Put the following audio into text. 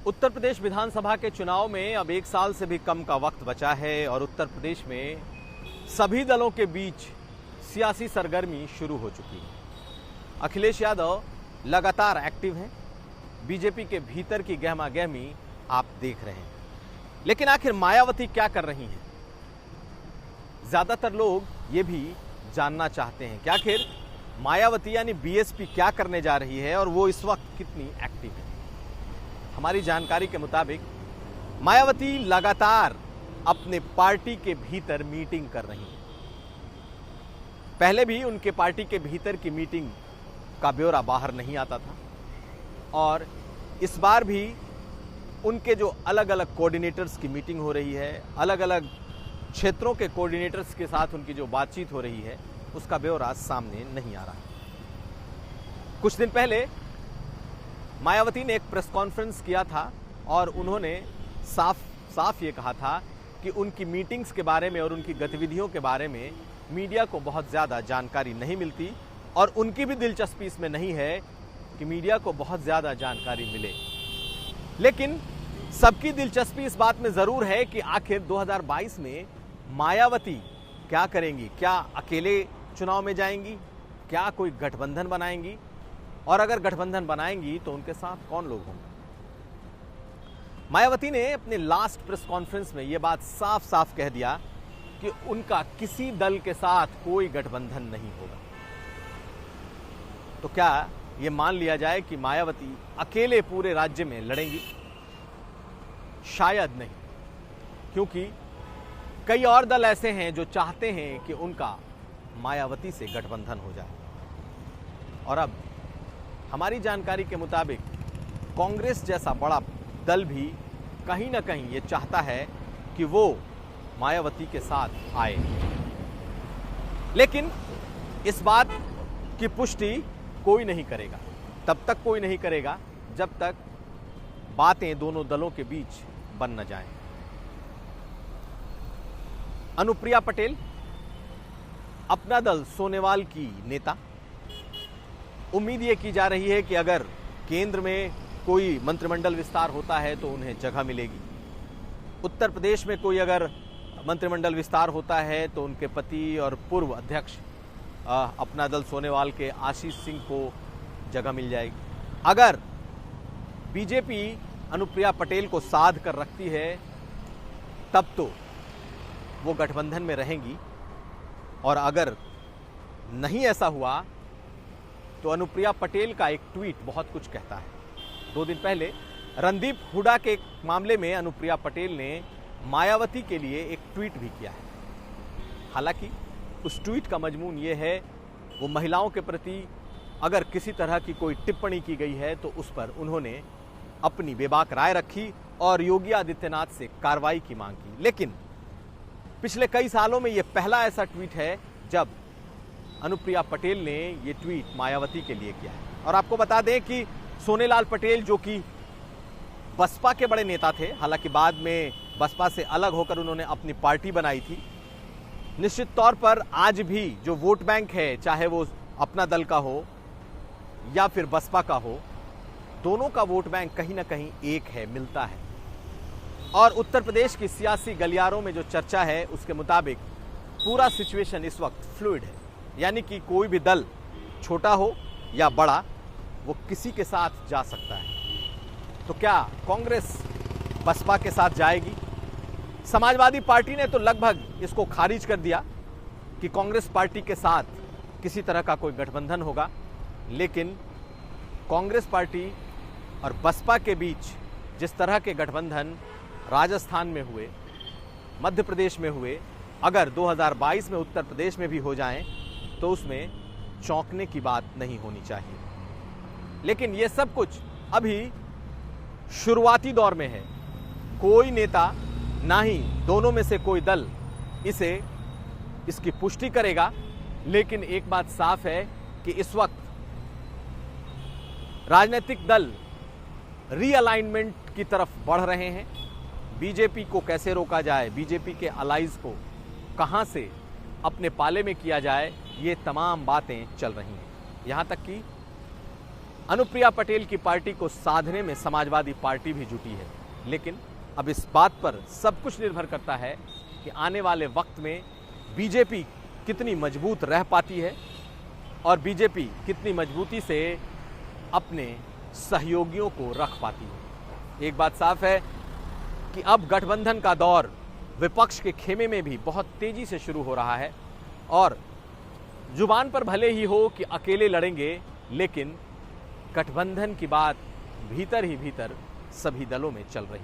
उत्तर प्रदेश विधानसभा के चुनाव में अब एक साल से भी कम का वक्त बचा है और उत्तर प्रदेश में सभी दलों के बीच सियासी सरगर्मी शुरू हो चुकी है। अखिलेश यादव लगातार एक्टिव हैं। बीजेपी के भीतर की गहमा गहमी आप देख रहे हैं, लेकिन आखिर मायावती क्या कर रही हैं? ज्यादातर लोग ये भी जानना चाहते हैं कि आखिर मायावती यानी बीएसपी क्या करने जा रही है और वो इस वक्त कितनी एक्टिव है। हमारी जानकारी के मुताबिक मायावती लगातार अपने पार्टी के भीतर मीटिंग कर रही है। पहले भी उनके पार्टी के भीतर की मीटिंग का ब्यौरा बाहर नहीं आता था और इस बार भी उनके जो अलग अलग कोऑर्डिनेटर्स की मीटिंग हो रही है, अलग अलग क्षेत्रों के कोऑर्डिनेटर्स के साथ उनकी जो बातचीत हो रही है, उसका ब्यौरा सामने नहीं आ रहा। कुछ दिन पहले मायावती ने एक प्रेस कॉन्फ्रेंस किया था और उन्होंने साफ ये कहा था कि उनकी मीटिंग्स के बारे में और उनकी गतिविधियों के बारे में मीडिया को बहुत ज़्यादा जानकारी नहीं मिलती और उनकी भी दिलचस्पी इसमें नहीं है कि मीडिया को बहुत ज़्यादा जानकारी मिले। लेकिन सबकी दिलचस्पी इस बात में ज़रूर है कि आखिर 2022 में मायावती क्या करेंगी। क्या अकेले चुनाव में जाएंगी? क्या कोई गठबंधन बनाएंगी? और अगर गठबंधन बनाएंगी तो उनके साथ कौन लोग होंगे? मायावती ने अपने लास्ट प्रेस कॉन्फ्रेंस में यह बात साफ साफ कह दिया कि उनका किसी दल के साथ कोई गठबंधन नहीं होगा। तो क्या यह मान लिया जाए कि मायावती अकेले पूरे राज्य में लड़ेंगी? शायद नहीं, क्योंकि कई और दल ऐसे हैं जो चाहते हैं कि उनका मायावती से गठबंधन हो जाए। और अब हमारी जानकारी के मुताबिक कांग्रेस जैसा बड़ा दल भी कहीं ना कहीं ये चाहता है कि वो मायावती के साथ आए, लेकिन इस बात की पुष्टि कोई नहीं करेगा। तब तक कोई नहीं करेगा जब तक बातें दोनों दलों के बीच बन न जाएं। अनुप्रिया पटेल, अपना दल सोनेवाल की नेता, उम्मीद ये की जा रही है कि अगर केंद्र में कोई मंत्रिमंडल विस्तार होता है तो उन्हें जगह मिलेगी। उत्तर प्रदेश में कोई अगर मंत्रिमंडल विस्तार होता है तो उनके पति और पूर्व अध्यक्ष अपना दल सोनेवाल के आशीष सिंह को जगह मिल जाएगी। अगर बीजेपी अनुप्रिया पटेल को साध कर रखती है तब तो वो गठबंधन में रहेंगी, और अगर नहीं ऐसा हुआ तो अनुप्रिया पटेल का एक ट्वीट बहुत कुछ कहता है। 2 दिन पहले रणदीप हुड्डा के मामले में अनुप्रिया पटेल ने मायावती के लिए एक ट्वीट भी किया है। हालांकि उस ट्वीट का मजमून ये है, वो महिलाओं के प्रति अगर किसी तरह की कोई टिप्पणी की गई है तो उस पर उन्होंने अपनी बेबाक राय रखी और योगी आदित्यनाथ से कार्रवाई की मांग की। लेकिन पिछले कई सालों में ये पहला ऐसा ट्वीट है जब अनुप्रिया पटेल ने ये ट्वीट मायावती के लिए किया है। और आपको बता दें कि सोनेलाल पटेल, जो कि बसपा के बड़े नेता थे, हालांकि बाद में बसपा से अलग होकर उन्होंने अपनी पार्टी बनाई थी, निश्चित तौर पर आज भी जो वोट बैंक है, चाहे वो अपना दल का हो या फिर बसपा का हो, दोनों का वोट बैंक कहीं ना कहीं एक है, मिलता है। और उत्तर प्रदेश की सियासी गलियारों में जो चर्चा है उसके मुताबिक पूरा सिचुएशन इस वक्त फ्लूइड है, यानी कि कोई भी दल, छोटा हो या बड़ा, वो किसी के साथ जा सकता है। तो क्या कांग्रेस बसपा के साथ जाएगी? समाजवादी पार्टी ने तो लगभग इसको खारिज कर दिया कि कांग्रेस पार्टी के साथ किसी तरह का कोई गठबंधन होगा। लेकिन कांग्रेस पार्टी और बसपा के बीच जिस तरह के गठबंधन राजस्थान में हुए, मध्य प्रदेश में हुए, अगर 2022 में उत्तर प्रदेश में भी हो जाएं तो उसमें चौंकने की बात नहीं होनी चाहिए। लेकिन ये सब कुछ अभी शुरुआती दौर में है। कोई नेता, ना ही दोनों में से कोई दल इसकी पुष्टि करेगा। लेकिन एक बात साफ है कि इस वक्त राजनीतिक दल रीअलाइनमेंट की तरफ बढ़ रहे हैं। बीजेपी को कैसे रोका जाए, बीजेपी के अलाइज को कहां से अपने पाले में किया जाए, ये तमाम बातें चल रही हैं। यहां तक कि अनुप्रिया पटेल की पार्टी को साधने में समाजवादी पार्टी भी जुटी है, लेकिन अब इस बात पर सब कुछ निर्भर करता है कि आने वाले वक्त में बीजेपी कितनी मजबूत रह पाती है और बीजेपी कितनी मजबूती से अपने सहयोगियों को रख पाती है। एक बात साफ है कि अब गठबंधन का दौर विपक्ष के खेमे में भी बहुत तेजी से शुरू हो रहा है और जुबान पर भले ही हो कि अकेले लड़ेंगे, लेकिन गठबंधन की बात भीतर ही भीतर सभी दलों में चल रही है।